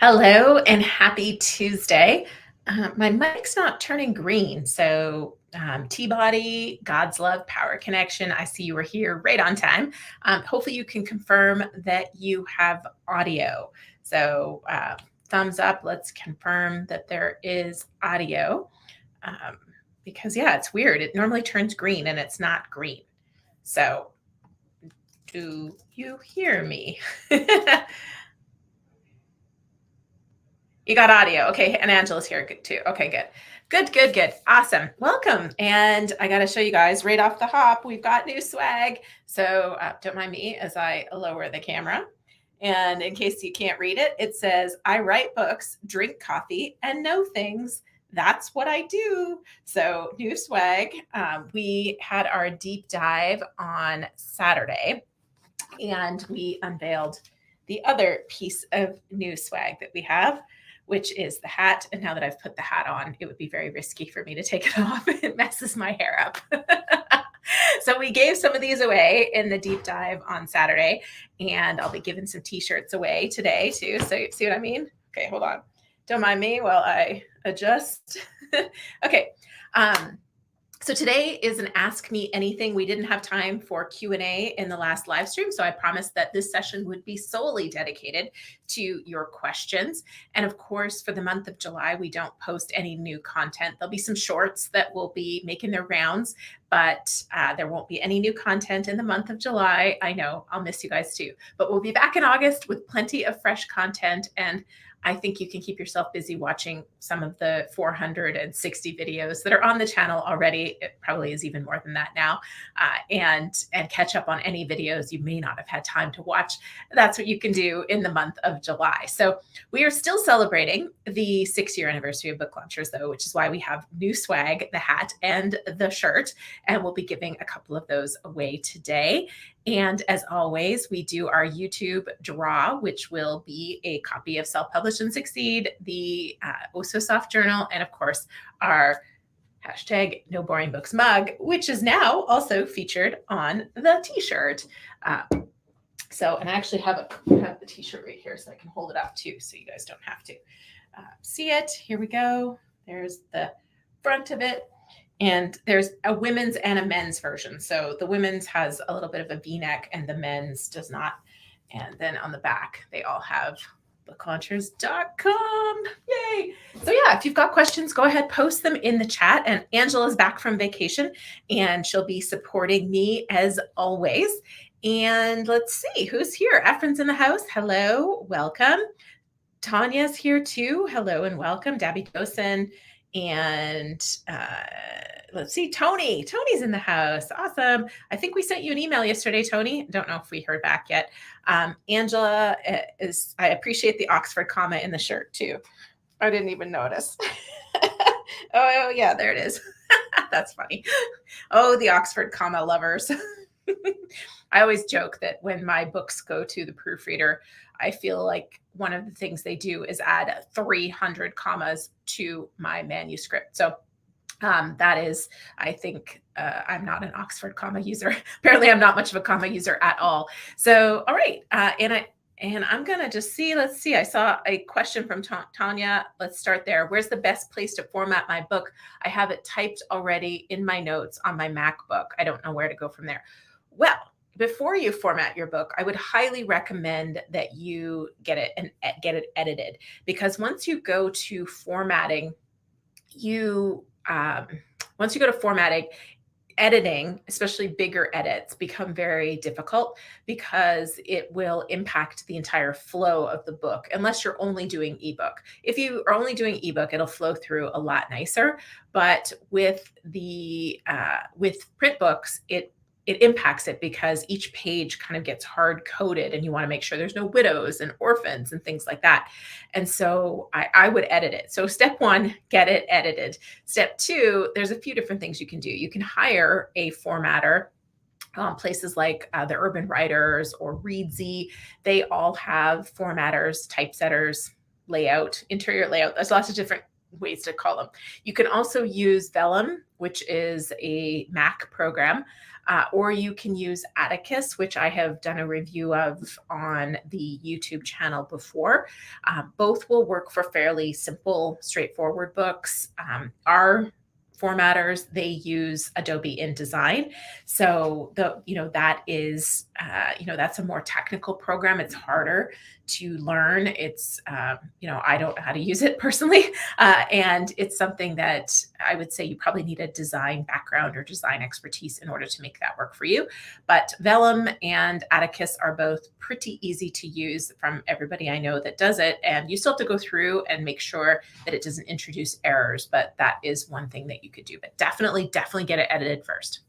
Hello and happy Tuesday. My mic's not turning green. So, T-Body, God's Love, Power Connection, I see you were here right on time. Hopefully, you can confirm that you have audio. So, thumbs up. Let's confirm that there is audio. Um, because, yeah, it's weird. It normally turns green and it's not green. So, do you hear me? You got audio. Okay. And Angela's here good too. Okay, good. Good, good, good. Awesome. Welcome. And I got to show you guys right off the hop, we've got new swag. So don't mind me as I lower the camera. And in case you can't read it, it says, I write books, drink coffee, and know things. That's what I do. So, new swag. We had our deep dive on Saturday and we unveiled the other piece of new swag that we have, which is the hat. And now that I've put the hat on, it would be very risky for me to take it off. It messes my hair up. So we gave some of these away in the deep dive on Saturday, and I'll be giving some t-shirts away today too. So see what I mean? Okay, hold on. Don't mind me while I adjust. Okay. So today is an Ask Me Anything. We didn't have time for Q&A in the last live stream, so I promised that this session would be solely dedicated to your questions. And of course, for the month of July, we don't post any new content. There'll be some shorts that will be making their rounds, but there won't be any new content in the month of July. I know, I'll miss you guys too. But we'll be back in August with plenty of fresh content, and I think you can keep yourself busy watching some of the 460 videos that are on the channel already. It probably is even more than that now, and catch up on any videos you may not have had time to watch. That's what you can do in the month of July. So we are still celebrating the 6-year anniversary of Book Launchers, though, which is why we have new swag, the hat and the shirt, and we'll be giving a couple of those away today. And as always, we do our YouTube draw, which will be a copy of Self-Publish and Succeed, the Oh So Soft journal, and of course, our hashtag No Boring Books mug, which is now also featured on the t-shirt. And I actually have the t-shirt right here so I can hold it up too, so you guys don't have to see it. Here we go. There's the front of it. And there's a women's and a men's version. So the women's has a little bit of a V-neck and the men's does not. And then on the back, they all have booklaunchers.com. Yay. So yeah, if you've got questions, go ahead, post them in the chat. And Angela's back from vacation and she'll be supporting me as always. And let's see who's here. Efren's in the house. Hello, welcome. Tanya's here too. Hello and welcome. Dabby Dosen. And let's see, Tony. Tony's in the house. Awesome. I think we sent you an email yesterday, Tony. Don't know if we heard back yet. Angela I appreciate the Oxford comma in the shirt too. I didn't even notice. Oh, yeah, there it is. That's funny. Oh, the Oxford comma lovers. I always joke that when my books go to the proofreader, I feel like one of the things they do is add 300 commas to my manuscript. So that is, I think, I'm not an Oxford comma user. Apparently, I'm not much of a comma user at all. So, all right. And I'm going to just see, let's see. I saw a question from Tanya. Let's start there. Where's the best place to format my book? I have it typed already in my notes on my MacBook. I don't know where to go from there. Well, before you format your book, I would highly recommend that you get it edited, because once you go to formatting, editing, especially bigger edits, become very difficult because it will impact the entire flow of the book, unless you're only doing ebook. If you are only doing ebook, it'll flow through a lot nicer. But with print books, it impacts it because each page kind of gets hard coded and you want to make sure there's no widows and orphans and things like that. And so I would edit it. So step 1, get it edited. Step 2, there's a few different things you can do. You can hire a formatter. Places like the Urban Writers or Readsy, they all have formatters, typesetters, layout, interior layout. There's lots of different ways to call them. You can also use Vellum, which is a Mac program. or you can use Atticus, which I have done a review of on the YouTube channel before. Both will work for fairly simple, straightforward books. Our formatters, they use Adobe InDesign. So that is, that's a more technical program. It's harder to learn. It's, I don't know how to use it personally. And it's something that I would say you probably need a design background or design expertise in order to make that work for you. But Vellum and Atticus are both pretty easy to use from everybody I know that does it. And you still have to go through and make sure that it doesn't introduce errors, but that is one thing that you could do. But definitely get it edited first.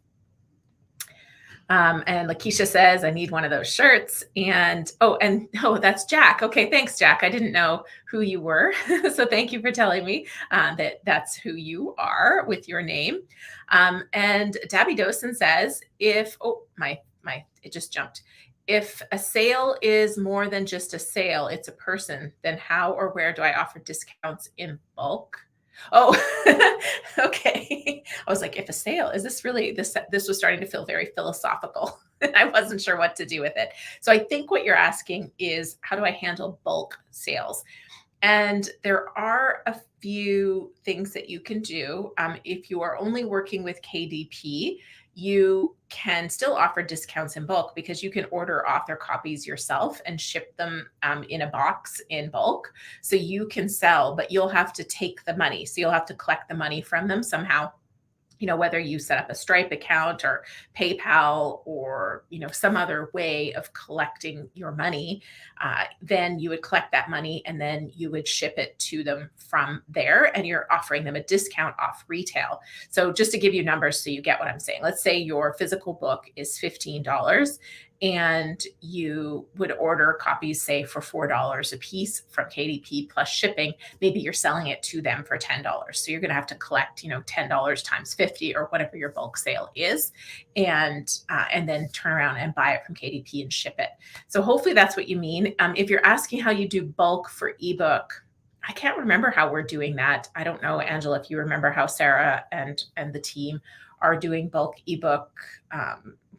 And Lakeisha says, I need one of those shirts. And that's Jack. Okay, thanks, Jack. I didn't know who you were. So thank you for telling me that that's who you are with your name. And Dabby Dosen says, it just jumped. If a sale is more than just a sale, it's a person, then how or where do I offer discounts in bulk? Oh, okay. I was like, if a sale, is this really this was starting to feel very philosophical. I wasn't sure what to do with it. So I think what you're asking is, how do I handle bulk sales? And there are a few things that you can do. If you are only working with KDP, you can still offer discounts in bulk because you can order author copies yourself and ship them in a box in bulk. So you can sell, but you'll have to take the money. So you'll have to collect the money from them somehow. Whether you set up a Stripe account or PayPal or, some other way of collecting your money, then you would collect that money and then you would ship it to them from there, and you're offering them a discount off retail. So just to give you numbers so you get what I'm saying, let's say your physical book is $15 and you would order copies, say, for $4 a piece from KDP plus shipping. Maybe you're selling it to them for $10. So you're going to have to collect, $10 times 50 or whatever your bulk sale is, and then turn around and buy it from KDP and ship it. So hopefully that's what you mean. If you're asking how you do bulk for ebook, I can't remember how we're doing that. I don't know, Angela, if you remember how Sarah and the team are doing bulk ebook,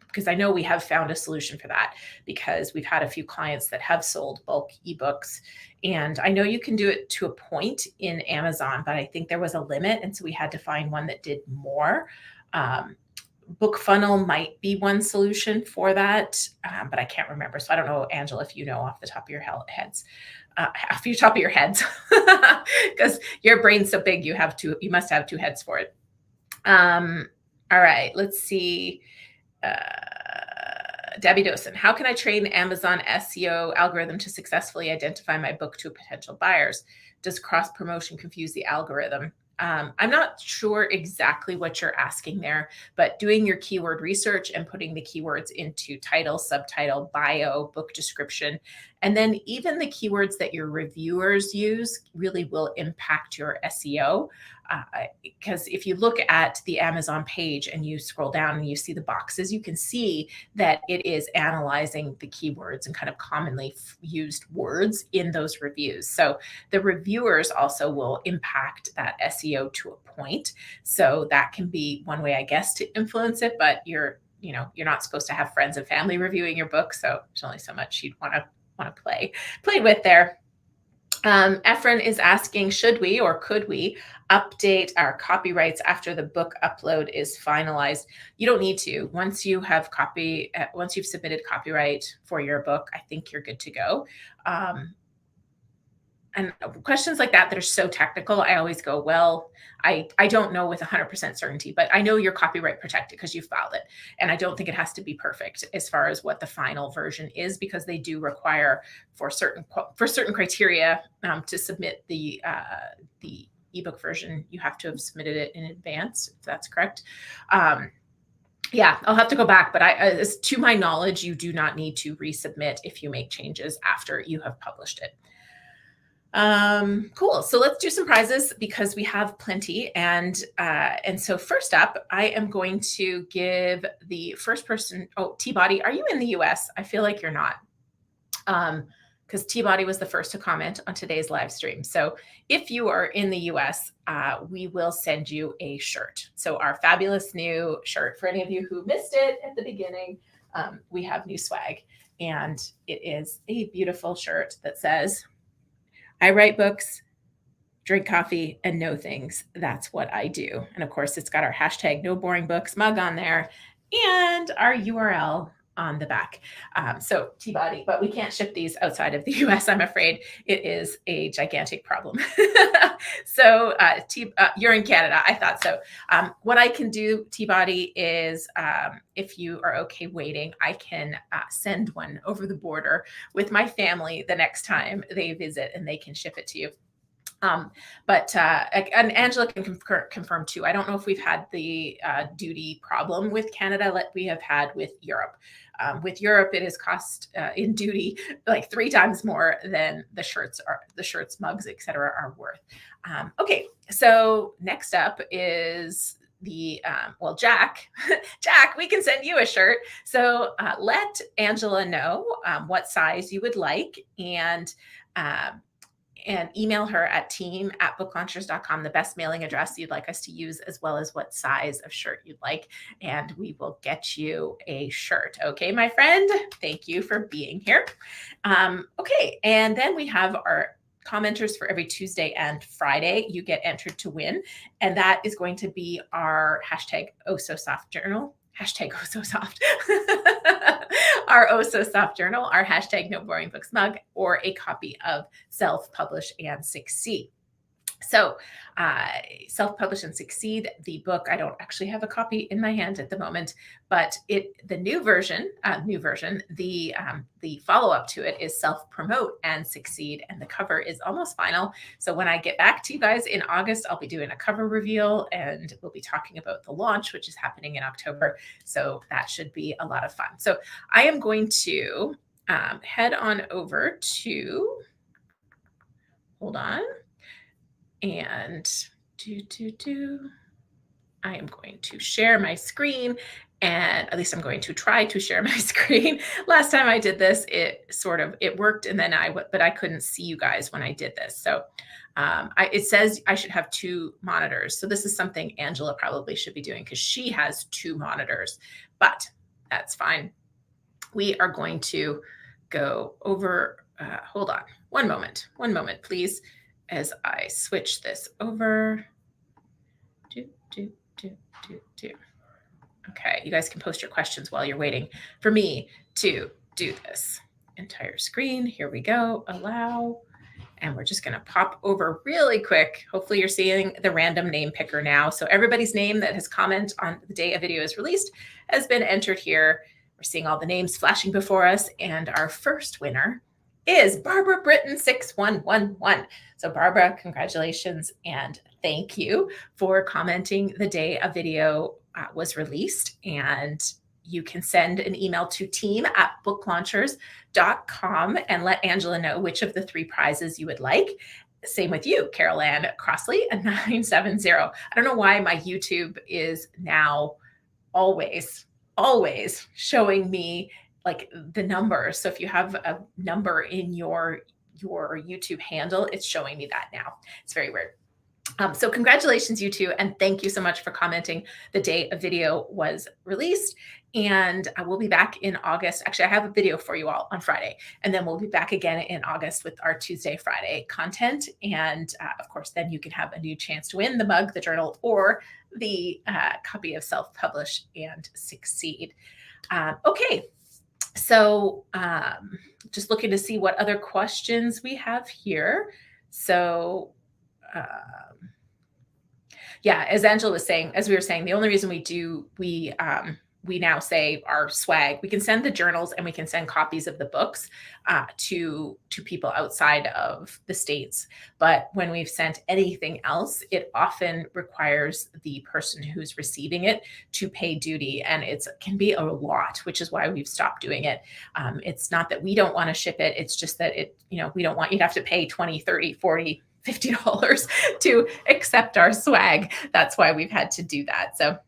because I know we have found a solution for that because we've had a few clients that have sold bulk ebooks. And I know you can do it to a point in Amazon, but I think there was a limit. And so we had to find one that did more. BookFunnel might be one solution for that, but I can't remember. So I don't know, Angela, if you know off the top of your heads. Because your brain's so big, you must have two heads for it. All right, let's see. Debbie Dosen, how can I train the Amazon SEO algorithm to successfully identify my book to potential buyers? Does cross promotion confuse the algorithm? I'm not sure exactly what you're asking there, but doing your keyword research and putting the keywords into title, subtitle, bio, book description, and then even the keywords that your reviewers use really will impact your SEO. Because if you look at the Amazon page and you scroll down and you see the boxes, you can see that it is analyzing the keywords and kind of commonly used words in those reviews. So the reviewers also will impact that SEO to a point. So that can be one way, I guess, to influence it, but you're not supposed to have friends and family reviewing your book. So there's only so much you'd want to play with there. Efren is asking, should we or could we update our copyrights after the book upload is finalized? You don't need to. Once you've submitted copyright for your book, I think you're good to go. And questions like that are so technical, I always go, well, I don't know with 100% certainty, but I know you're copyright protected because you filed it. And I don't think it has to be perfect as far as what the final version is, because they do require for certain criteria to submit the ebook version, you have to have submitted it in advance, if that's correct. Yeah, I'll have to go back, but as to my knowledge, you do not need to resubmit if you make changes after you have published it. Cool. So let's do some prizes because we have plenty. And so first up, I am going to give the first person. Oh, T-Body, are you in the US? I feel like you're not. because T-Body was the first to comment on today's live stream. So if you are in the US, we will send you a shirt. So our fabulous new shirt, for any of you who missed it at the beginning, we have new swag. And it is a beautiful shirt that says, I write books, drink coffee, and know things. That's what I do. And of course, it's got our hashtag no boring books mug on there and our URL on the back. So T-Body, but we can't ship these outside of the US, I'm afraid. It is a gigantic problem. So you're in Canada, I thought so. What I can do, T-Body, is if you are okay waiting, I can send one over the border with my family the next time they visit, and they can ship it to you. And Angela can confirm too. I don't know if we've had the duty problem with Canada like we have had with Europe. With Europe, it has cost in duty like 3 times more than the shirts, mugs, etc. are worth. Okay, so next up is the Jack. Jack, we can send you a shirt. So let Angela know what size you would like, and email her at team@booklaunchers.com, the best mailing address you'd like us to use, as well as what size of shirt you'd like. And we will get you a shirt. Okay, my friend, thank you for being here. Okay, and then we have our commenters for every Tuesday and Friday. You get entered to win. And that is going to be our hashtag #OhSoSoft journal. Hashtag #OhSoSoft. Our #OhSoSoft journal, our hashtag no boring books mug, or a copy of Self-Publish and Succeed. So Self-Publish and Succeed, the book, I don't actually have a copy in my hand at the moment, but the new version, the follow-up to it is Self-Promote and Succeed, and the cover is almost final. So when I get back to you guys in August, I'll be doing a cover reveal, and we'll be talking about the launch, which is happening in October. So that should be a lot of fun. So I am going to head on over to, hold on. And I am going to share my screen, and at least I'm going to try to share my screen. Last time I did this, it worked, and then but I couldn't see you guys when I did this. So it says I should have 2 monitors. So this is something Angela probably should be doing, because she has 2 monitors, but that's fine. We are going to go over, hold on, one moment, please, as I switch this over. Okay, you guys can post your questions while you're waiting for me to do this. Entire screen, here we go, allow. And we're just gonna pop over really quick. Hopefully you're seeing the random name picker now. So everybody's name that has commented on the day a video is released has been entered here. We're seeing all the names flashing before us, and our first winner is Barbara Britton 6111. So Barbara, congratulations and thank you for commenting the day a video was released. And you can send an email to team@booklaunchers.com and let Angela know which of the 3 prizes you would like. Same with you, Carol Ann Crossley, 970. I don't know why my YouTube is now always showing me like the numbers. So if you have a number in your YouTube handle, it's showing me that now. It's very weird. So congratulations, you 2, and thank you so much for commenting the day a video was released. And we'll be back in August. Actually, I have a video for you all on Friday, and then we'll be back again in August with our Tuesday, Friday content. And of course, then you can have a new chance to win the mug, the journal, or the copy of Self-Publish and Succeed. Okay. So just looking to see what other questions we have here. So yeah, as Angela was saying, as we were saying, the only reason we now say our swag, we can send the journals and we can send copies of the books to people outside of the States. But when we've sent anything else, it often requires the person who's receiving it to pay duty. And it can be a lot, which is why we've stopped doing it. It's not that we don't want to ship it. It's just that we don't want you to have to pay $20, $30, $40, $50 to accept our swag. That's why we've had to do that. So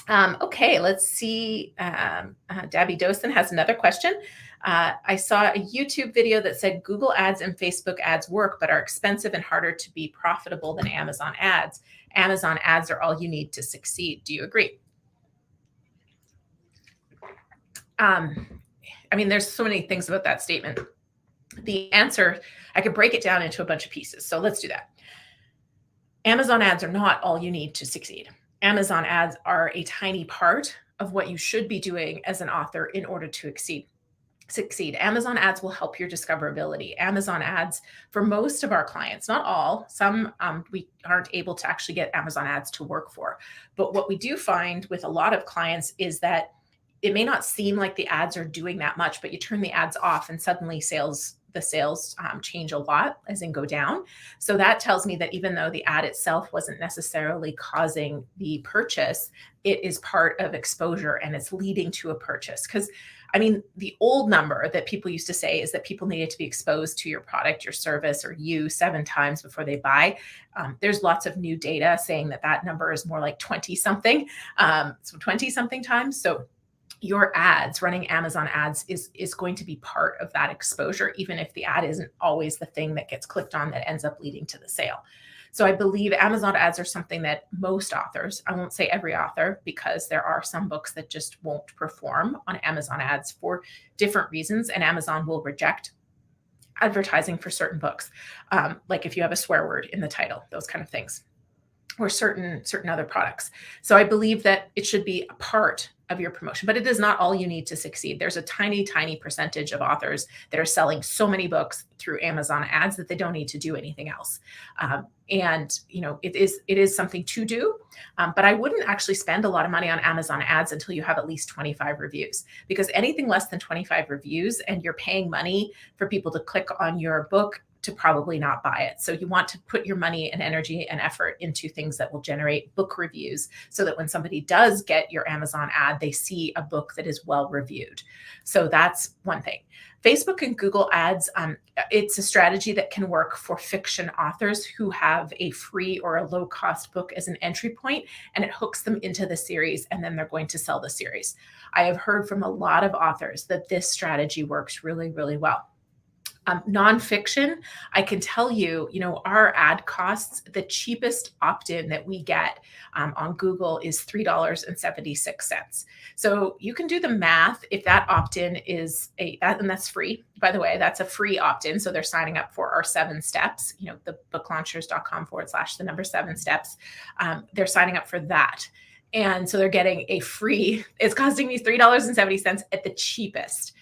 okay, let's see. Dabby Dosen has another question. I saw a YouTube video that said Google ads and Facebook ads work, but are expensive and harder to be profitable than Amazon ads. Amazon ads are all you need to succeed. Do you agree? I mean, there's so many things about that statement. The answer, I could break it down into a bunch of pieces. So let's do that. Amazon ads are not all you need to succeed. Amazon ads are a tiny part of what you should be doing as an author in order to succeed. Amazon ads will help your discoverability. Amazon ads, for most of our clients, not all, some we aren't able to actually get Amazon ads to work for. But what we do find with a lot of clients is that it may not seem like the ads are doing that much, but you turn the ads off and suddenly the sales change a lot, as in go down. So that tells me that even though the ad itself wasn't necessarily causing the purchase, it is part of exposure and it's leading to a purchase. Because I mean, the old number that people used to say is that people needed to be exposed to your product, your service, or you 7 times before they buy. There's lots of new data saying that that number is more like 20 something, so 20 something times. So your ads, running Amazon ads is going to be part of that exposure, even if the ad isn't always the thing that gets clicked on that ends up leading to the sale. So I believe Amazon ads are something that most authors, I won't say every author, because there are some books that just won't perform on Amazon ads for different reasons, and Amazon will reject advertising for certain books, like if you have a swear word in the title, those kind of things, or certain other products. So I believe that it should be a part of your promotion, but it is not all you need to succeed. There's a tiny percentage of authors that are selling so many books through Amazon ads that they don't need to do anything else. And you know, it is something to do, but I wouldn't actually spend a lot of money on Amazon ads until you have at least 25 reviews, because anything less than 25 reviews and you're paying money for people to click on your book to probably not buy it. So you want to put your money and energy and effort into things that will generate book reviews, so that when somebody does get your Amazon ad, they see a book that is well reviewed. So that's one thing. Facebook and Google ads, it's a strategy that can work for fiction authors who have a free or a low cost book as an entry point, and it hooks them into the series, and then they're going to sell the series. I have heard from a lot of authors that this strategy works really, really well. Nonfiction, I can tell you, our ad costs, the cheapest opt-in that we get on Google is $3.76. So you can do the math. If that opt-in is and that's free, by the way, that's a free opt-in. So they're signing up for our 7 steps, the booklaunchers.com/7 steps. They're signing up for that. And so they're getting a free, it's costing me $3.70 at the cheapest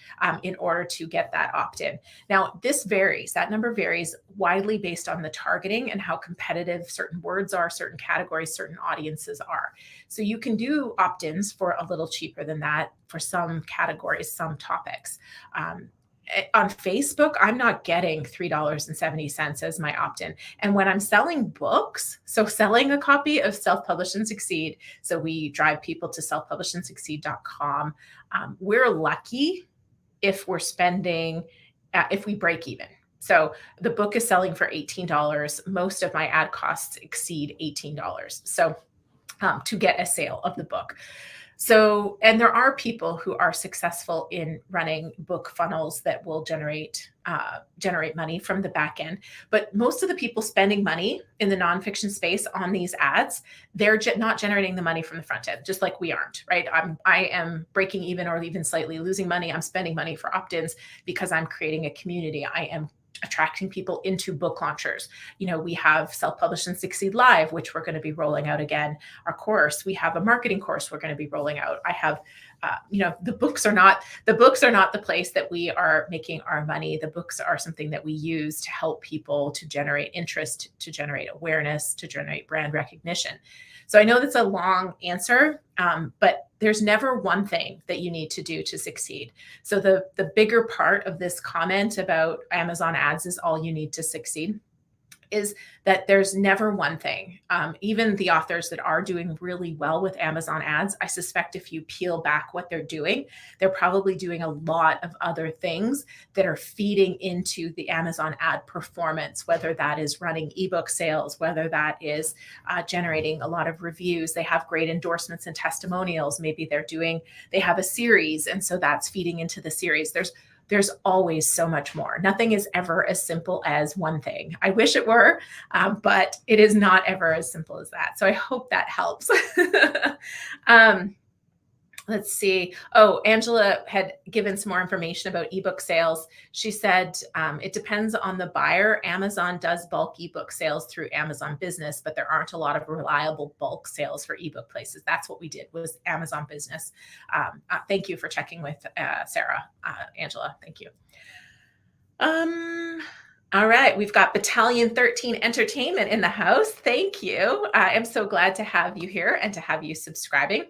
in order to get that opt-in. Now, this varies. That number varies widely based on the targeting and how competitive certain words are, certain categories, certain audiences are. So you can do opt-ins for a little cheaper than that for some categories, some topics. On Facebook, I'm not getting $3.70 as my opt-in. And when I'm selling books, so selling a copy of Self-Publish and Succeed, so we drive people to selfpublishandsucceed.com, we're lucky if we're spending, if we break even. So the book is selling for $18. Most of my ad costs exceed $18. So to get a sale of the book. So, and there are people who are successful in running book funnels that will generate money from the back end. But most of the people spending money in the nonfiction space on these ads, they're not generating the money from the front end, just like we aren't, right? I am breaking even or even slightly losing money. I'm spending money for opt-ins because I'm creating a community. I am attracting people into book launchers. We have Self-Publish and Succeed Live, which we're going to be rolling out again. Our course, we have a marketing course we're going to be rolling out. I have, the books are not the place that we are making our money. The books are something that we use to help people to generate interest, to generate awareness, to generate brand recognition. So I know that's a long answer, but there's never one thing that you need to do to succeed. So the bigger part of this comment about Amazon ads is all you need to succeed is that there's never one thing. Even the authors that are doing really well with Amazon ads, I suspect if you peel back what they're doing, they're probably doing a lot of other things that are feeding into the Amazon ad performance, whether that is running ebook sales, whether that is generating a lot of reviews. They have great endorsements and testimonials. Maybe they have a series, and so that's feeding into the series. There's there's always so much more. Nothing is ever as simple as one thing. I wish it were, but it is not ever as simple as that. So I hope that helps. Let's see. Oh, Angela had given some more information about ebook sales. She said it depends on the buyer. Amazon does bulk ebook sales through Amazon Business, but there aren't a lot of reliable bulk sales for ebook places. That's what we did, was Amazon Business. Thank you for checking with Sarah, Angela. Thank you. All right, we've got Battalion 13 Entertainment in the house. Thank you. I am so glad to have you here and to have you subscribing.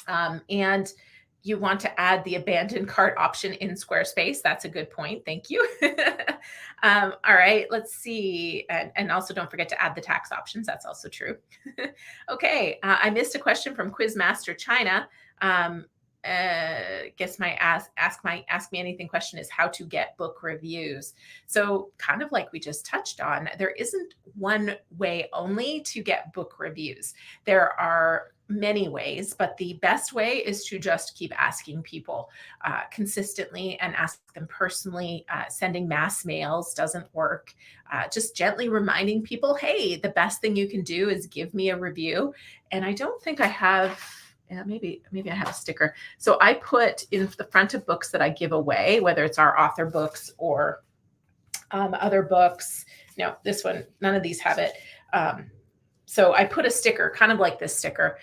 And you want to add the abandoned cart option in Squarespace. That's a good point. Thank you. All right, let's see. And also don't forget to add the tax options. That's also true. Okay, I missed a question from Quizmaster China. Guess my ask me anything question is how to get book reviews. So kind of like we just touched on, there isn't one way only to get book reviews. There are many ways, but the best way is to just keep asking people consistently and ask them personally. Sending mass mails doesn't work. Just gently reminding people, hey, the best thing you can do is give me a review. And I don't think I have, maybe I have a sticker. So I put in the front of books that I give away, whether it's our author books or other books. No, this one, none of these have it. So I put a sticker, kind of like this sticker.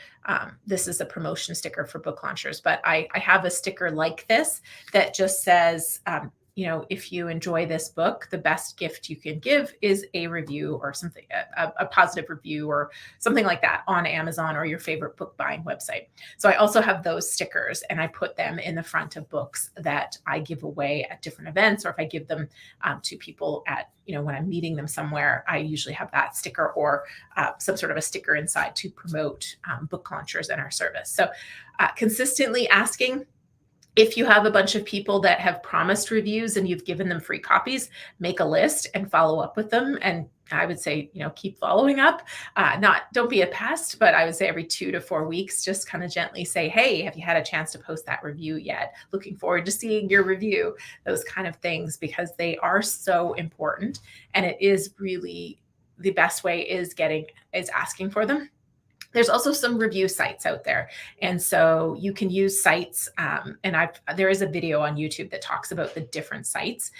This is a promotion sticker for book launchers, but I have a sticker like this that just says, if you enjoy this book, the best gift you can give is a review or something, a positive review or something like that on Amazon or your favorite book buying website. So I also have those stickers, and I put them in the front of books that I give away at different events, or if I give them to people at, when I'm meeting them somewhere, I usually have that sticker or some sort of a sticker inside to promote book launchers and our service. So consistently asking. If you have a bunch of people that have promised reviews and you've given them free copies, make a list and follow up with them. And I would say, keep following up. Don't be a pest, but I would say every 2 to 4 weeks, just kind of gently say, hey, have you had a chance to post that review yet? Looking forward to seeing your review, those kind of things, because they are so important. And it is really the best way is asking for them. There's also some review sites out there. And so you can use sites. And there is a video on YouTube that talks about the different sites.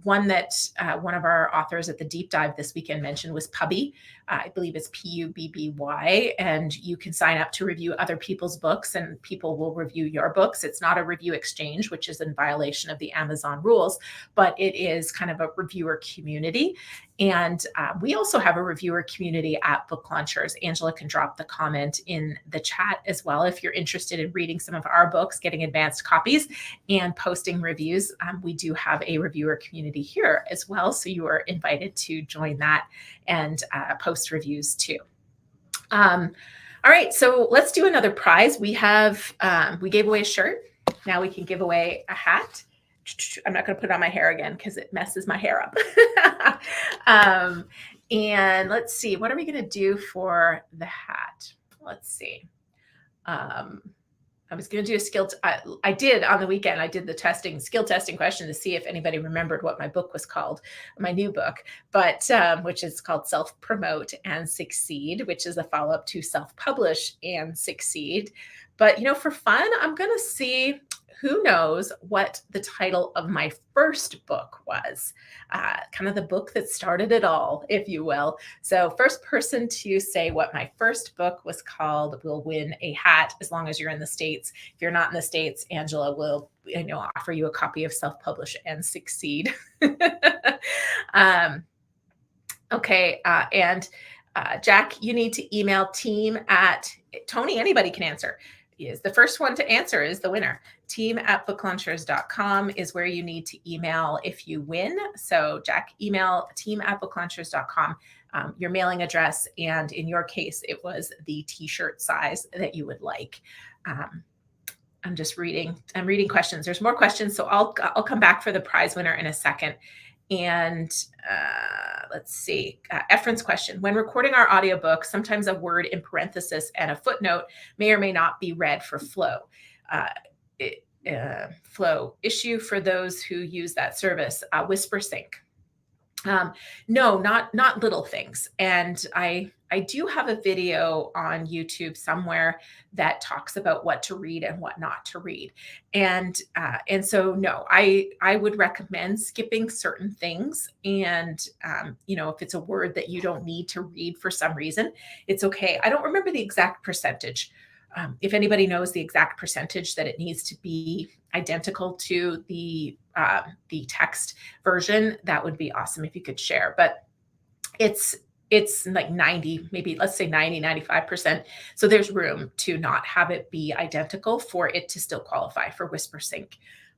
One that one of our authors at the deep dive this weekend mentioned was Pubby. I believe it's Pubby. And you can sign up to review other people's books and people will review your books. It's not a review exchange, which is in violation of the Amazon rules, but it is kind of a reviewer community. And we also have a reviewer community at Book Launchers. Angela can drop the comment in the chat as well if you're interested in reading some of our books, getting advanced copies, and posting reviews. We do have a reviewer community here as well, so you are invited to join that and post reviews too. All right, so let's do another prize. We gave away a shirt. Now we can give away a hat. I'm not going to put it on my hair again because it messes my hair up. And let's see, what are we going to do for the hat? Let's see. I was going to do I did on the weekend, I did the skill testing question to see if anybody remembered what my book was called, my new book, but which is called Self-Promote and Succeed, which is a follow-up to Self-Publish and Succeed. But, for fun, I'm going to see who knows what the title of my first book was, kind of the book that started it all, if you will. So first person to say what my first book was called will win a hat, as long as you're in the States. If you're not in the States, Angela will offer you a copy of Self-Publish and Succeed. Okay, and Jack, you need to email team at Tony. Anybody can answer. Is the first one to answer is the winner. team@booklaunchers.com is where you need to email if you win. So Jack, email team@booklaunchers.com, your mailing address, and in your case, it was the t-shirt size that you would like. I'm reading questions. There's more questions, so I'll come back for the prize winner in a second. And let's see, Efren's question. When recording our audiobook, sometimes a word in parenthesis and a footnote may or may not be read for flow. flow issue for those who use that service. WhisperSync. No, not little things. And I do have a video on YouTube somewhere that talks about what to read and what not to read. And so no, I would recommend skipping certain things. And if it's a word that you don't need to read for some reason, it's okay. I don't remember the exact percentage. If anybody knows the exact percentage that it needs to be identical to the text version, that would be awesome if you could share. But it's like 90, maybe let's say 90, 95%. So there's room to not have it be identical for it to still qualify for WhisperSync.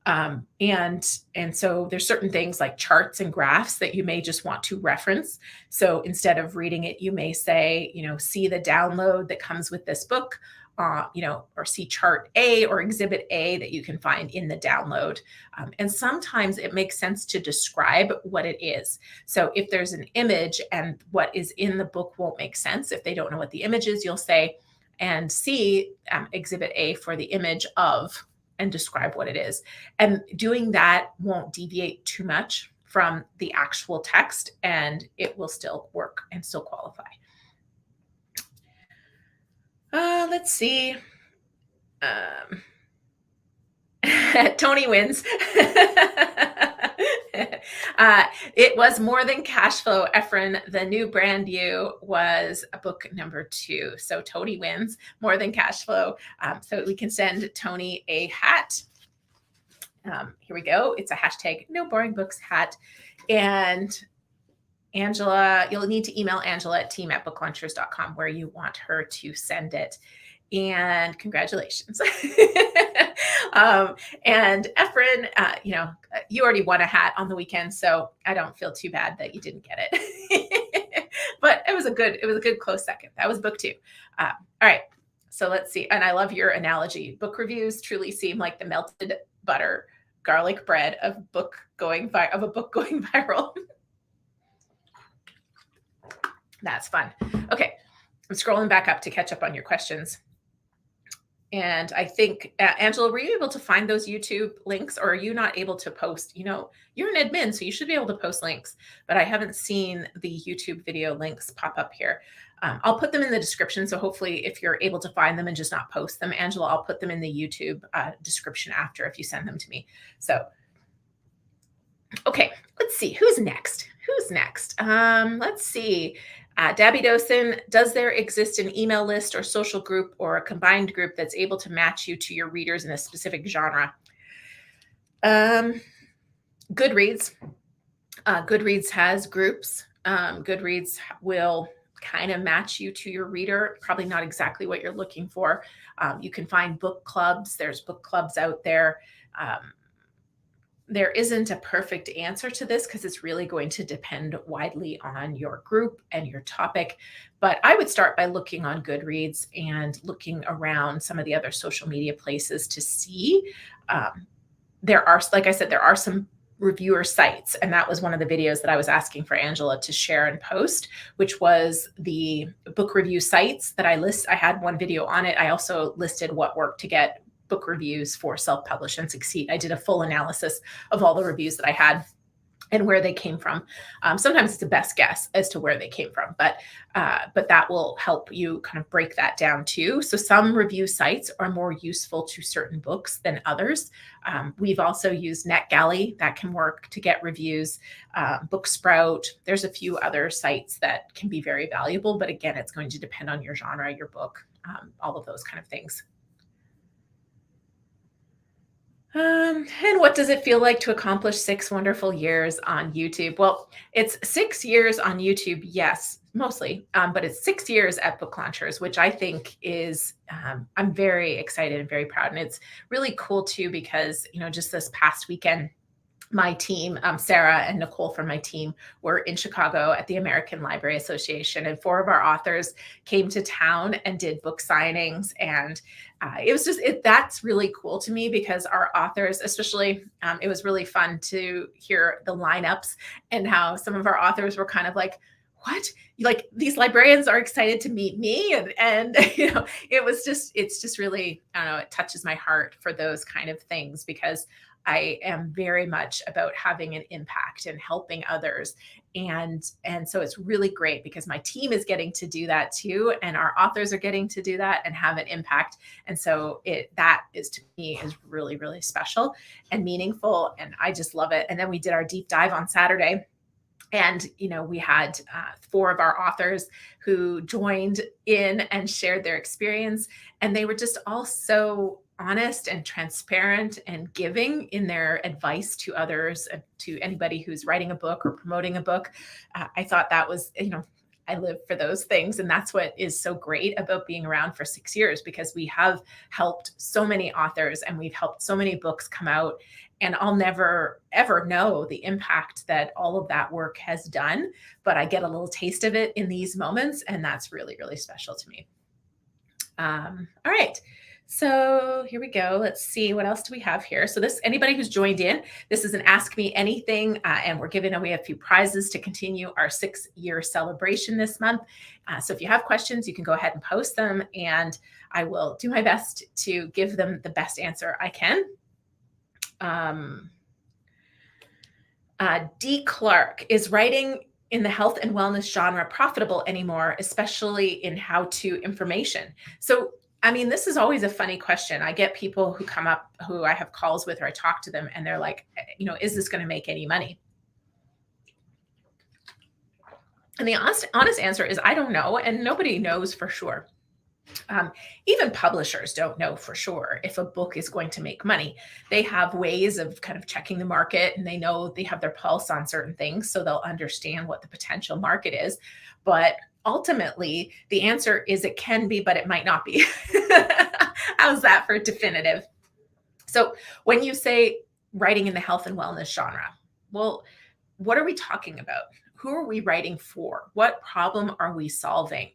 And so there's certain things like charts and graphs that you may just want to reference. So instead of reading it, you may say, see the download that comes with this book, or see chart A or exhibit A that you can find in the download. And sometimes it makes sense to describe what it is. So if there's an image and what is in the book won't make sense, if they don't know what the image is, you'll say, and see exhibit A for the image of, and describe what it is. And doing that won't deviate too much from the actual text, and it will still work and still qualify. Let's see. Tony wins. It was More Than Cash Flow, Efren. The New Brand You was book number 2. So Tony wins More Than Cash Flow. So we can send Tony a hat. Here we go. It's a hashtag No Boring Books hat. And Angela, you'll need to email Angela at team@booklaunchers.com where you want her to send it. And congratulations. And Efren, you already won a hat on the weekend, so I don't feel too bad that you didn't get it. But it was a good close second. That was book 2. All right. So let's see. And I love your analogy. Book reviews truly seem like the melted butter garlic bread of a book going viral. That's fun. Okay. I'm scrolling back up to catch up on your questions. And I think, Angela, were you able to find those YouTube links, or are you not able to post? You're an admin, so you should be able to post links, but I haven't seen the YouTube video links pop up here. I'll put them in the description. So hopefully if you're able to find them and just not post them, Angela, I'll put them in the YouTube description after if you send them to me. So, okay, let's see. Who's next? Let's see. Dabby Dosen, does there exist an email list or social group or a combined group that's able to match you to your readers in a specific genre? Goodreads. Goodreads has groups. Goodreads will kind of match you to your reader, probably not exactly what you're looking for. You can find book clubs. There's book clubs out there. There isn't a perfect answer to this because it's really going to depend widely on your group and your topic. But I would start by looking on Goodreads and looking around some of the other social media places to see. There are, like I said, there are some reviewer sites. And that was one of the videos that I was asking for Angela to share and post, which was the book review sites that I list. I had one video on it. I also listed what worked to get book reviews for Self-Publish and Succeed. I did a full analysis of all the reviews that I had and where they came from. Sometimes it's a best guess as to where they came from, but that will help you kind of break that down too. So some review sites are more useful to certain books than others. We've also used NetGalley that can work to get reviews. Booksprout. There's a few other sites that can be very valuable, but again, it's going to depend on your genre, your book, all of those kind of things. And what does it feel like to accomplish 6 wonderful years on YouTube? Well, it's 6 years on YouTube, yes, mostly, but it's 6 years at Book Launchers, which I think is, I'm very excited and very proud. And it's really cool too, because, just this past weekend, my team, Sarah and Nicole from my team, were in Chicago at the American Library Association, and 4 of our authors came to town and did book signings. And it was that's really cool to me, because our authors, especially, it was really fun to hear the lineups and how some of our authors were kind of like, what? Like these librarians are excited to meet me. And it's just really, I don't know, it touches my heart for those kind of things because I am very much about having an impact and helping others. And so it's really great because my team is getting to do that too. And our authors are getting to do that and have an impact. And so that is to me is really, really special and meaningful. And I just love it. And then we did our deep dive on Saturday. And, we had 4 of our authors who joined in and shared their experience. And they were just all so honest and transparent and giving in their advice to others, to anybody who's writing a book or promoting a book. I thought that was, I live for those things. And that's what is so great about being around for 6 years, because we have helped so many authors and we've helped so many books come out. And I'll never, ever know the impact that all of that work has done. But I get a little taste of it in these moments. And that's really, really special to me. All right. So here we go. Let's see, what else do we have here? So anybody who's joined in, this is an Ask Me Anything, and we're giving away a few prizes to continue our 6-year celebration this month. So if you have questions, you can go ahead and post them, and I will do my best to give them the best answer I can. D. Clark, is writing in the health and wellness genre profitable anymore, especially in how-to information? So, this is always a funny question. I get people who come up who I have calls with or I talk to them and they're like, is this going to make any money? And the honest answer is I don't know. And nobody knows for sure. Even publishers don't know for sure if a book is going to make money. They have ways of kind of checking the market, and they know they have their pulse on certain things, so they'll understand what the potential market is. But ultimately, the answer is it can be, but it might not be. How's that for definitive? So when you say writing in the health and wellness genre, well, what are we talking about? Who are we writing for? What problem are we solving?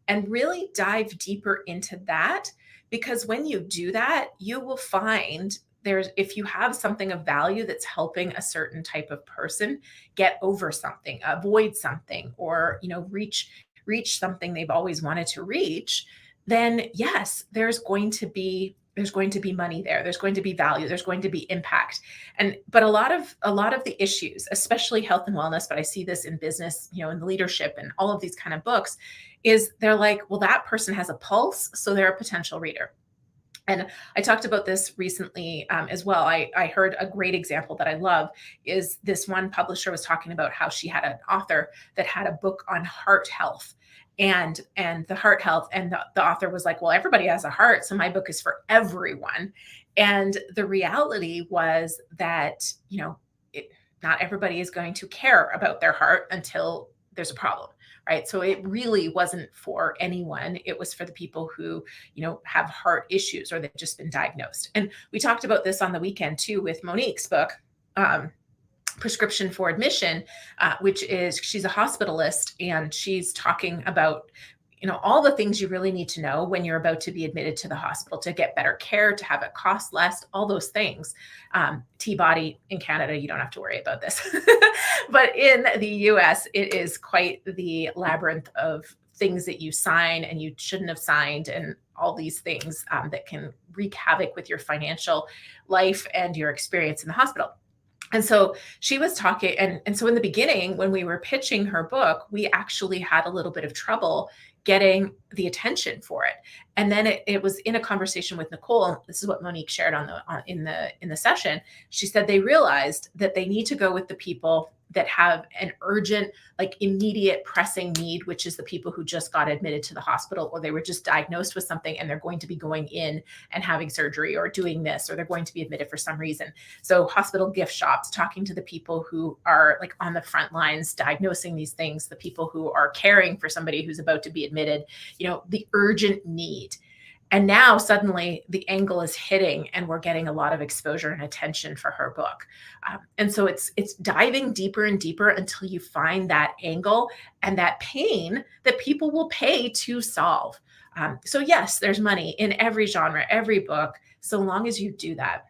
And really dive deeper into that, because when you do that, you will find if you have something of value that's helping a certain type of person get over something, avoid something, or reach something they've always wanted to reach, then yes, there's going to be money there. There's going to be value. There's going to be impact. But a lot of the issues, especially health and wellness, but I see this in business, in the leadership and all of these kind of books, is they're like, well, that person has a pulse, so they're a potential reader. And I talked about this recently as well. I heard a great example that I love is this one publisher was talking about how she had an author that had a book on heart health and the heart health. And the author was like, well, everybody has a heart, so my book is for everyone. And the reality was that, not everybody is going to care about their heart until there's a problem. Right. So it really wasn't for anyone. It was for the people who, have heart issues or they've just been diagnosed. And we talked about this on the weekend too, with Monique's book, Prescription for Admission, which is, she's a hospitalist, and she's talking about, all the things you really need to know when you're about to be admitted to the hospital to get better care, to have it cost less, all those things. T-Body in Canada, you don't have to worry about this. But in the US, it is quite the labyrinth of things that you sign and you shouldn't have signed, and all these things that can wreak havoc with your financial life and your experience in the hospital. And so she was talking, and so in the beginning, when we were pitching her book, we actually had a little bit of trouble getting the attention for it. And then it was in a conversation with Nicole. This is what Monique shared in the session. She said they realized that they need to go with the people that have an urgent, like immediate pressing need, which is the people who just got admitted to the hospital, or they were just diagnosed with something and they're going to be going in and having surgery or doing this, or they're going to be admitted for some reason. So hospital gift shops, talking to the people who are like on the front lines, diagnosing these things, the people who are caring for somebody who's about to be admitted, the urgent need. And now suddenly the angle is hitting, and we're getting a lot of exposure and attention for her book. And so it's diving deeper and deeper until you find that angle and that pain that people will pay to solve. So yes, there's money in every genre, every book, so long as you do that.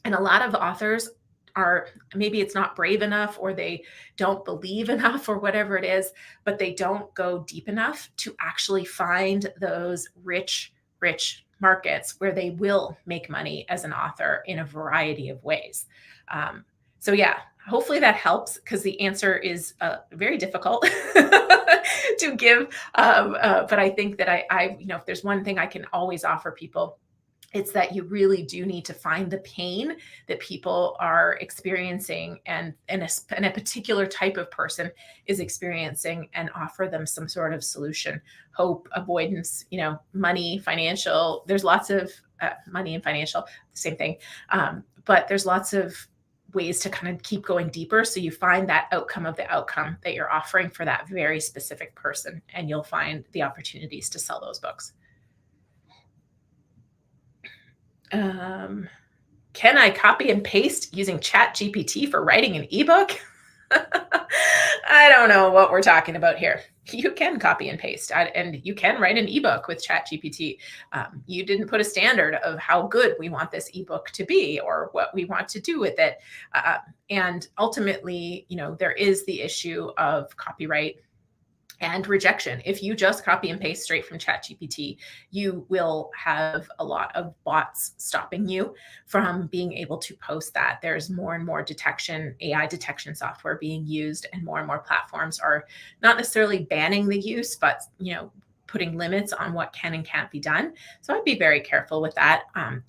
And a lot of authors are, maybe it's not brave enough, or they don't believe enough, or whatever it is, but they don't go deep enough to actually find those rich markets where they will make money as an author in a variety of ways. So yeah, hopefully that helps, because the answer is very difficult to give. But I think that if there's one thing I can always offer people, it's that you really do need to find the pain that people are experiencing, and a particular type of person is experiencing, and offer them some sort of solution. Hope, avoidance, money, financial. There's lots of money and financial, the same thing. But there's lots of ways to kind of keep going deeper, so you find that outcome of the outcome that you're offering for that very specific person, and you'll find the opportunities to sell those books. Can I copy and paste using ChatGPT for writing an ebook? I don't know what we're talking about here. You can copy and paste, and you can write an ebook with ChatGPT. You didn't put a standard of how good we want this ebook to be, or what we want to do with it. And ultimately, there is the issue of copyright and rejection. If you just copy and paste straight from ChatGPT, you will have a lot of bots stopping you from being able to post that. There's more and more AI detection software being used, and more platforms are not necessarily banning the use, but putting limits on what can and can't be done. So I'd be very careful with that.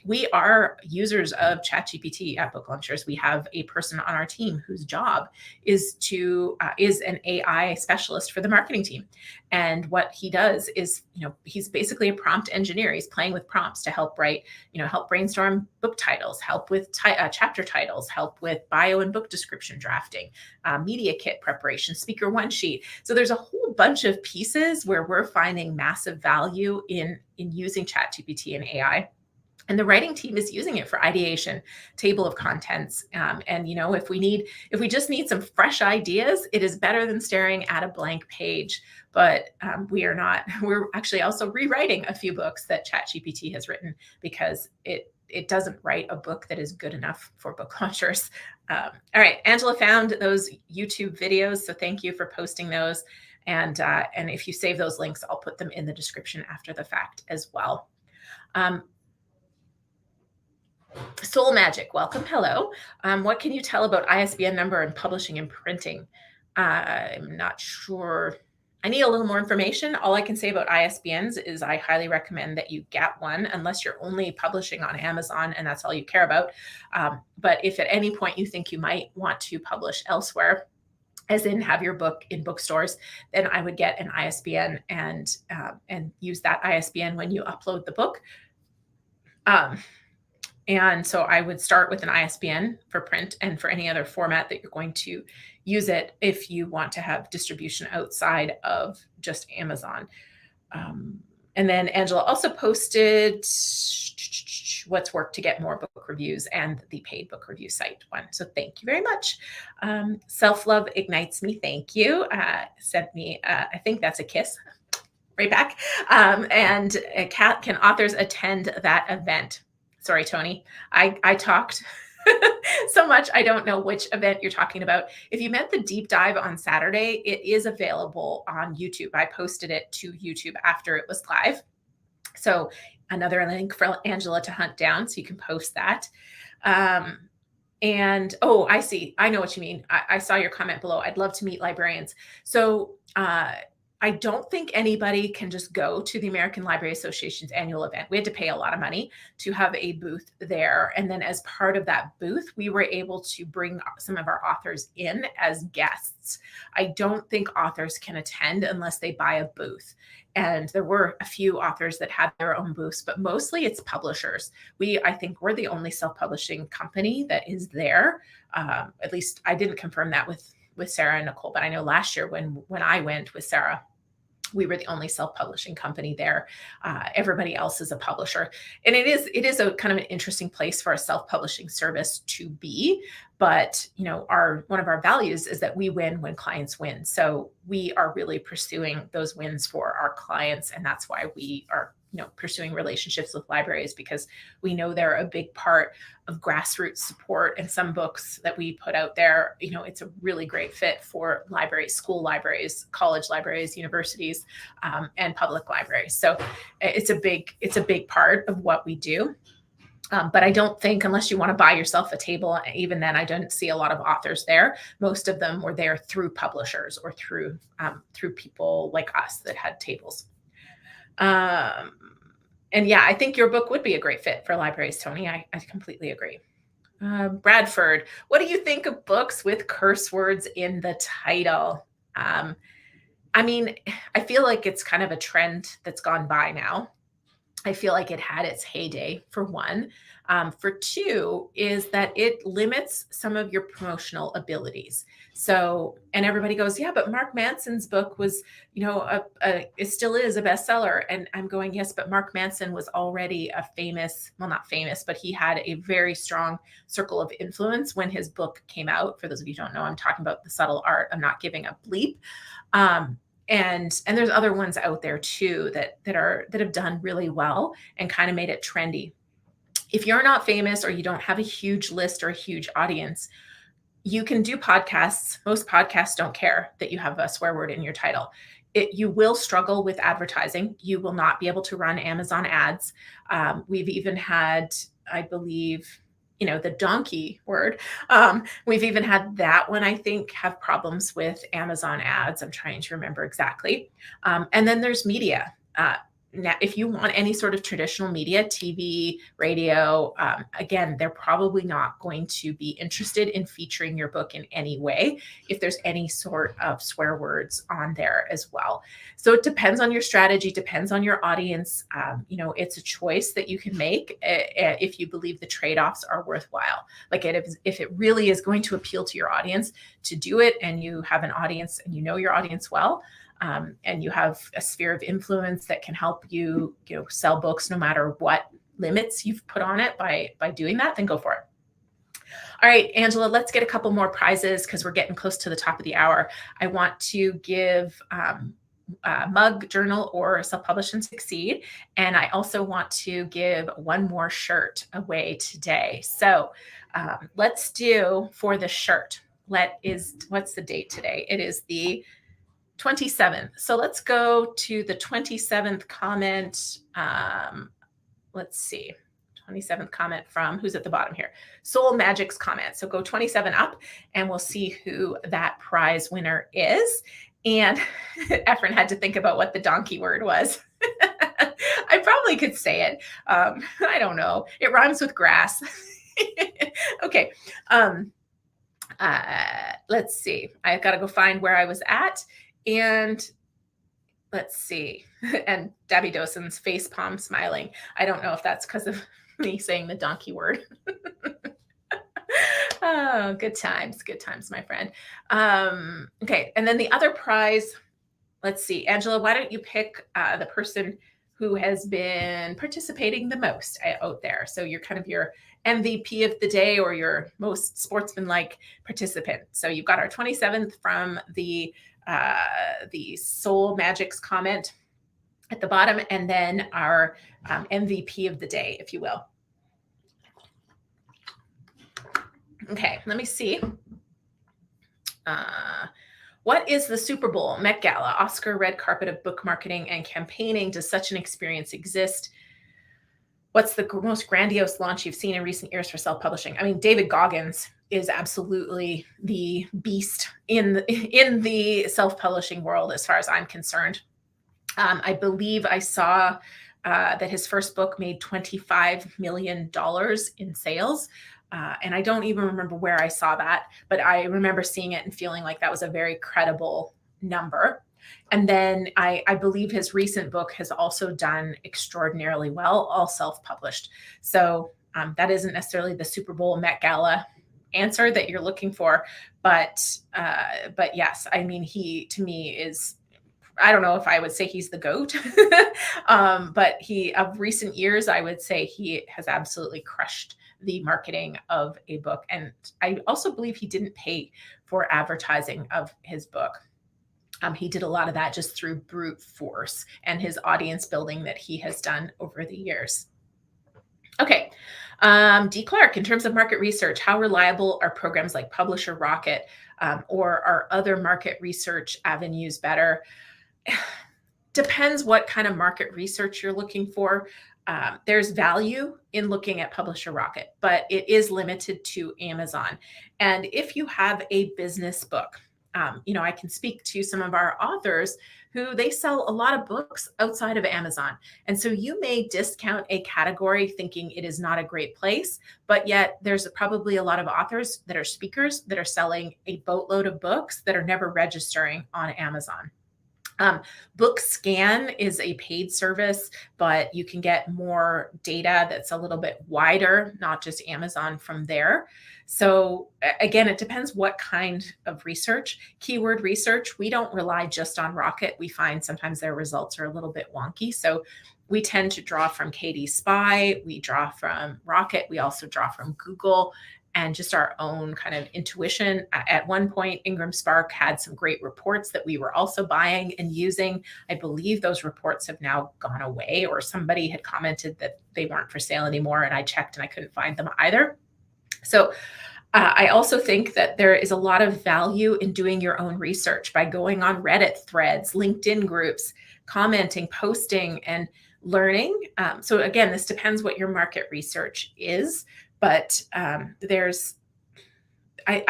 We are users of ChatGPT at Book Launchers. We have a person on our team whose job is an AI specialist for the marketing team. And what he does is, he's basically a prompt engineer. He's playing with prompts to help write, help brainstorm book titles, help with chapter titles, help with bio and book description drafting, media kit preparation, speaker one sheet. So there's a whole bunch of pieces where we're finding massive value in using ChatGPT and AI. And the writing team is using it for ideation, table of contents. And if we just need some fresh ideas, it is better than staring at a blank page. But we're actually also rewriting a few books that ChatGPT has written, because it doesn't write a book that is good enough for Book Launchers. All right, Angela found those YouTube videos, so thank you for posting those. And if you save those links, I'll put them in the description after the fact as well. Soul Magic, welcome. Hello. What can you tell about ISBN number and publishing and printing? I'm not sure. I need a little more information. All I can say about ISBNs is I highly recommend that you get one, unless you're only publishing on Amazon and that's all you care about. But if at any point you think you might want to publish elsewhere, as in have your book in bookstores, then I would get an ISBN and use that ISBN when you upload the book. And so I would start with an ISBN for print and for any other format that you're going to use it, if you want to have distribution outside of just Amazon. And then Angela also posted what's worked to get more book reviews and the paid book review site one. So thank you very much. Self-love ignites me. Thank you. Sent me, I think that's a kiss right back. And can authors attend that event? Sorry, Tony, I talked so much, I don't know which event you're talking about. If you meant the deep dive on Saturday, it is available on YouTube. I posted it to YouTube after it was live. So another link for Angela to hunt down, so you can post that. And I see. I know what you mean. I saw your comment below. I'd love to meet librarians. So I don't think anybody can just go to the American Library Association's annual event. We had to pay a lot of money to have a booth there. And then as part of that booth, we were able to bring some of our authors in as guests. I don't think authors can attend unless they buy a booth. And there were a few authors that had their own booths, but mostly it's publishers. I think we're the only self-publishing company that is there. At least I didn't confirm that with Sarah and Nicole, but I know last year when I went with Sarah, we were the only self-publishing company there. Everybody else is a publisher. And it is a kind of an interesting place for a self-publishing service to be. But, one of our values is that we win when clients win. So we are really pursuing those wins for our clients. And that's why we are, pursuing relationships with libraries, because we know they're a big part of grassroots support. And some books that we put out there, it's a really great fit for libraries, school libraries, college libraries, universities, and public libraries. So it's a big part of what we do. But I don't think, unless you want to buy yourself a table, even then, I don't see a lot of authors there. Most of them were there through publishers or through people like us that had tables. And yeah, I think your book would be a great fit for libraries, Tony. I completely agree. Bradford, what do you think of books with curse words in the title? I mean, I feel like it's kind of a trend that's gone by now. I feel like it had its heyday, for one. For two, is that it limits some of your promotional abilities. So, and everybody goes, yeah, but Mark Manson's book was, it still is a bestseller. And I'm going, yes, but Mark Manson was already a famous, well, not famous, but he had a very strong circle of influence when his book came out. For those of you who don't know, I'm talking about The Subtle Art of Not Giving a Bleep. And there's other ones out there too that have done really well and kind of made it trendy. If you're not famous or you don't have a huge list or a huge audience, you can do podcasts. Most podcasts don't care that you have a swear word in your title. You will struggle with advertising. You will not be able to run Amazon ads. We've even had, I believe, the donkey word. We've even had that one, I think, have problems with Amazon ads. I'm trying to remember exactly. And then there's media. Now, if you want any sort of traditional media, TV, radio, again, they're probably not going to be interested in featuring your book in any way if there's any sort of swear words on there as well. So it depends on your strategy, depends on your audience. It's a choice that you can make if you believe the trade-offs are worthwhile. Like if it really is going to appeal to your audience to do it, and you have an audience and you know your audience well, and you have a sphere of influence that can help you, sell books no matter what limits you've put on it by doing that, then go for it. All right, Angela, let's get a couple more prizes because we're getting close to the top of the hour. I want to give mug, journal, or Self-Publish and Succeed. And I also want to give one more shirt away today. So let's do, for the shirt, what's the date today? It is the 27th. So let's go to the 27th comment. Let's see. 27th comment from, who's at the bottom here? Soul Magic's comment. So go 27 up and we'll see who that prize winner is. And Efren had to think about what the donkey word was. I probably could say it. I don't know. It rhymes with grass. Okay. Let's see. I've got to go find where I was at. And let's see. And Debbie Dawson's face palm smiling. I don't know if that's because of me saying the donkey word. Oh, good times, my friend. Okay. And then the other prize, let's see. Angela, why don't you pick the person who has been participating the most out there? So you're kind of your MVP of the day or your most sportsmanlike participant. So you've got our 27th from the Soul Magic's comment at the bottom, and then our MVP of the day, if you will. Okay, let me see. What is the Super Bowl, Met Gala, Oscar red carpet of book marketing and campaigning? Does such an experience exist? What's the most grandiose launch you've seen in recent years for self-publishing? I mean, David Goggins is absolutely the beast in the self-publishing world, as far as I'm concerned. I believe I saw that his first book made $25 million in sales. And I don't even remember where I saw that, but I remember seeing it and feeling like that was a very credible number. And then I believe his recent book has also done extraordinarily well, all self-published. So that isn't necessarily the Super Bowl Met Gala answer that you're looking for, but yes, I mean, he to me is, I don't know if I would say he's the GOAT, but of recent years, I would say he has absolutely crushed the marketing of a book. And I also believe he didn't pay for advertising of his book. He did a lot of that just through brute force and his audience building that he has done over the years. Okay. D. Clark, in terms of market research, how reliable are programs like Publisher Rocket, or are other market research avenues better? Depends what kind of market research you're looking for. There's value in looking at Publisher Rocket, but it is limited to Amazon. And if you have a business book, I can speak to some of our authors who they sell a lot of books outside of Amazon. And so you may discount a category thinking it is not a great place, but yet there's probably a lot of authors that are speakers that are selling a boatload of books that are never registering on Amazon. BookScan is a paid service, but you can get more data that's a little bit wider, not just Amazon from there. So again, it depends what kind of research. Keyword research, we don't rely just on Rocket. We find sometimes their results are a little bit wonky. So we tend to draw from KD Spy, we draw from Rocket, we also draw from Google, and just our own kind of intuition. At one point, Ingram Spark had some great reports that we were also buying and using. I believe those reports have now gone away, or somebody had commented that they weren't for sale anymore, and I checked and I couldn't find them either. So I also think that there is a lot of value in doing your own research by going on Reddit threads, LinkedIn groups, commenting, posting, and learning. So again, this depends what your market research is. But I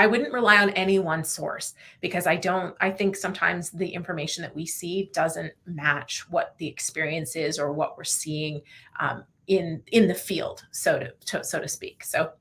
wouldn't rely on any one source, because I think sometimes the information that we see doesn't match what the experience is or what we're seeing in the field, so to speak. So,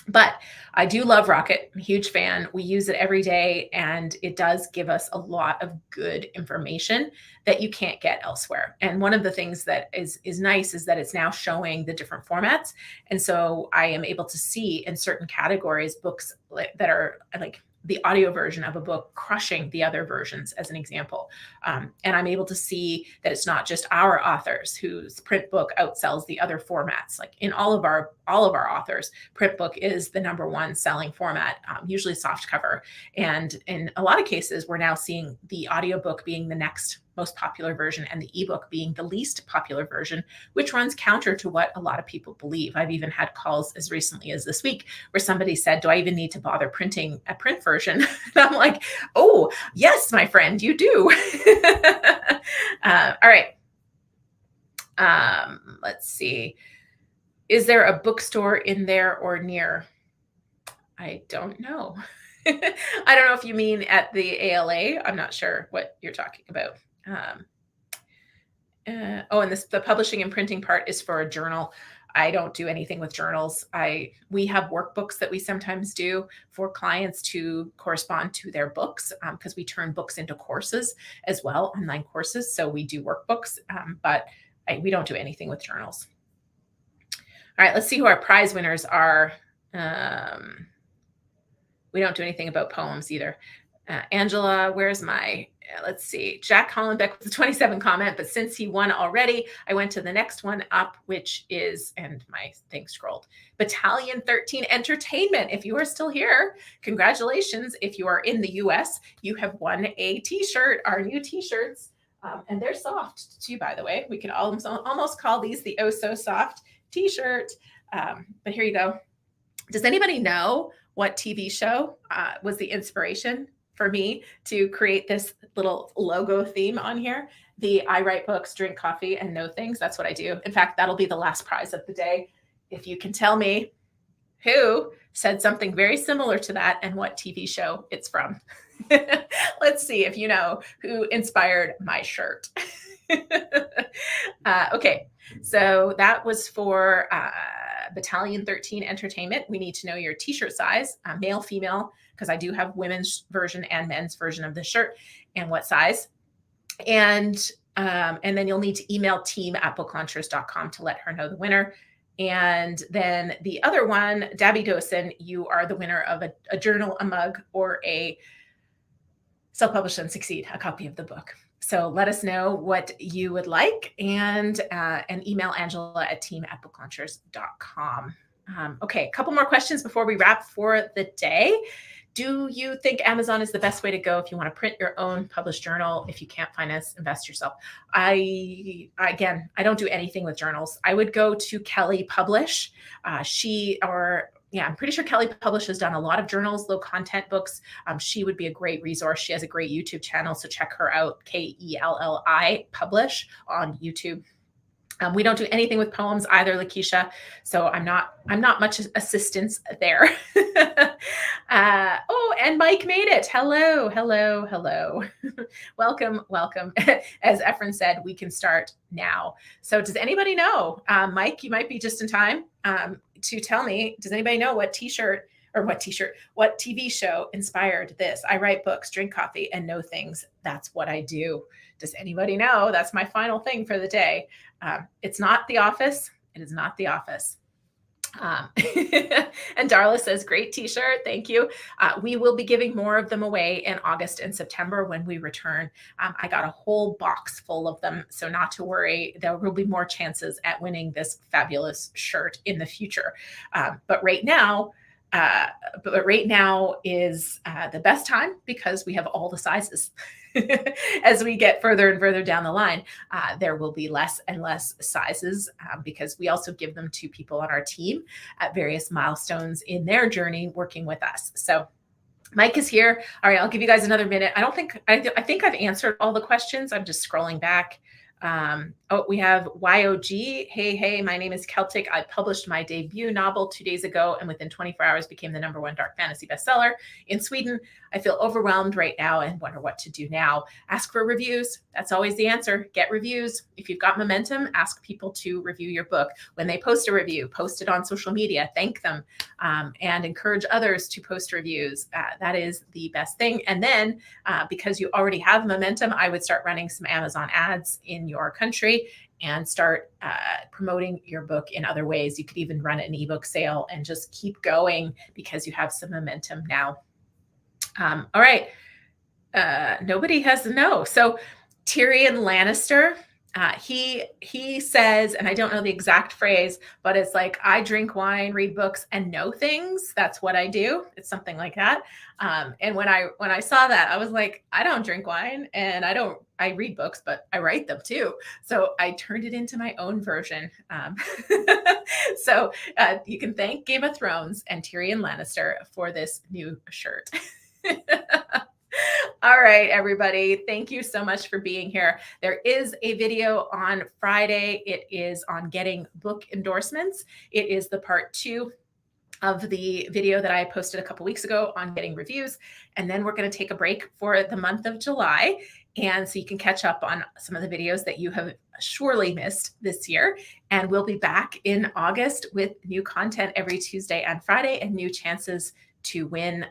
but I do love Rocket. I'm a huge fan. We use it every day, and it does give us a lot of good information that you can't get elsewhere. And one of the things that is nice is that it's now showing the different formats. And so I am able to see in certain categories books that are like the audio version of a book crushing the other versions, as an example. And I'm able to see that it's not just our authors whose print book outsells the other formats. Like in all of our authors, print book is the number one selling format, usually soft cover. And in a lot of cases, we're now seeing the audiobook being the next most popular version and the ebook being the least popular version, which runs counter to what a lot of people believe. I've even had calls as recently as this week where somebody said, do I even need to bother printing a print version? And I'm like, oh, yes, my friend, you do. All right. Let's see. Is there a bookstore in there or near? I don't know. I don't know if you mean at the ALA. I'm not sure what you're talking about. And the publishing and printing part is for a journal. I don't do anything with journals. We have workbooks that we sometimes do for clients to correspond to their books, because we turn books into courses as well, online courses. So we do workbooks, but we don't do anything with journals. All right, let's see who our prize winners are. We don't do anything about poems either. Angela, where's my, let's see, Jack Hollenbeck with the 27 comment, but since he won already, I went to the next one up, which is, and my thing scrolled, Battalion 13 Entertainment. If you are still here, congratulations. If you are in the US, you have won a t-shirt, our new t-shirts, and they're soft too, by the way. We can almost call these the Oh So Soft t-shirt, but here you go. Does anybody know what TV show was the inspiration for me to create this little logo theme on here? The I write books, drink coffee, and know things. That's what I do. In fact, that'll be the last prize of the day. If you can tell me who said something very similar to that and what TV show it's from. Let's see if you know who inspired my shirt. Okay, so that was for Battalion 13 Entertainment. We need to know your t-shirt size, male, female, because I do have women's version and men's version of the shirt, and what size. And then you'll need to email team@booklaunchers.com to let her know the winner. And then the other one, Dabby Dawson, you are the winner of a journal, a mug, or a Self-Publish and Succeed, a copy of the book. So let us know what you would like, and email Angela at team@booklaunchers.com. Okay, a couple more questions before we wrap for the day. Do you think Amazon is the best way to go if you want to print your own published journal? If you can't finance, invest yourself. Again, I don't do anything with journals. I would go to Kelly Publish. I'm pretty sure Kelly Publish has done a lot of journals, low content books. She would be a great resource. She has a great YouTube channel, so check her out. Kelli Publish on YouTube. We don't do anything with poems either, Lakeisha. So I'm not much assistance there. And Mike made it. Hello. welcome. As Efren said, we can start now. So does anybody know, Mike, you might be just in time to tell me, does anybody know what TV show inspired this? I write books, drink coffee, and know things. That's what I do. Does anybody know? That's my final thing for the day. It's not The Office. It is not The Office. And Darla says, great t-shirt. Thank you. We will be giving more of them away in August and September when we return. I got a whole box full of them, so not to worry. There will be more chances at winning this fabulous shirt in the future. But right now is the best time because we have all the sizes. As we get further and further down the line, there will be less and less sizes because we also give them to people on our team at various milestones in their journey working with us. So Mike is here. All right, I'll give you guys another minute. I think I've answered all the questions. I'm just scrolling back. We have YOG. Hey, my name is Celtic. I published my debut novel 2 days ago and within 24 hours became the #1 dark fantasy bestseller in Sweden. I feel overwhelmed right now and wonder what to do now. Ask for reviews. That's always the answer. Get reviews. If you've got momentum, ask people to review your book. When they post a review, post it on social media, thank them, and encourage others to post reviews. That is the best thing. And then because you already have momentum, I would start running some Amazon ads in your country and start promoting your book in other ways. You could even run an ebook sale and just keep going because you have some momentum now. All right. Nobody has no. So Tyrion Lannister, he says, and I don't know the exact phrase, but it's like, I drink wine, read books, and know things. That's what I do. It's something like that. And when I saw that, I was like, I don't drink wine and I read books, but I write them too. So I turned it into my own version. So you can thank Game of Thrones and Tyrion Lannister for this new shirt. All right, everybody. Thank you so much for being here. There is a video on Friday. It is on getting book endorsements. It is the part 2 of the video that I posted a couple weeks ago on getting reviews. And then we're going to take a break for the month of July. And so you can catch up on some of the videos that you have surely missed this year. And we'll be back in August with new content every Tuesday and Friday and new chances to win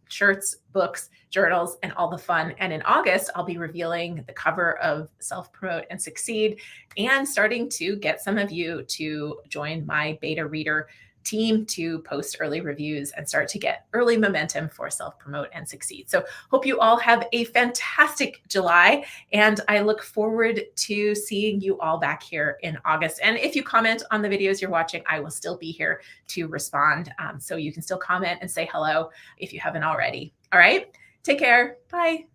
shirts, books, journals, and all the fun. And in August, I'll be revealing the cover of Self Promote and Succeed and starting to get some of you to join my beta reader team to post early reviews and start to get early momentum for Self Promote and Succeed. So hope you all have a fantastic July, and I look forward to seeing you all back here in August. And if you comment on the videos you're watching, I will still be here to respond. So you can still comment and say hello if you haven't already. All right, take care. Bye.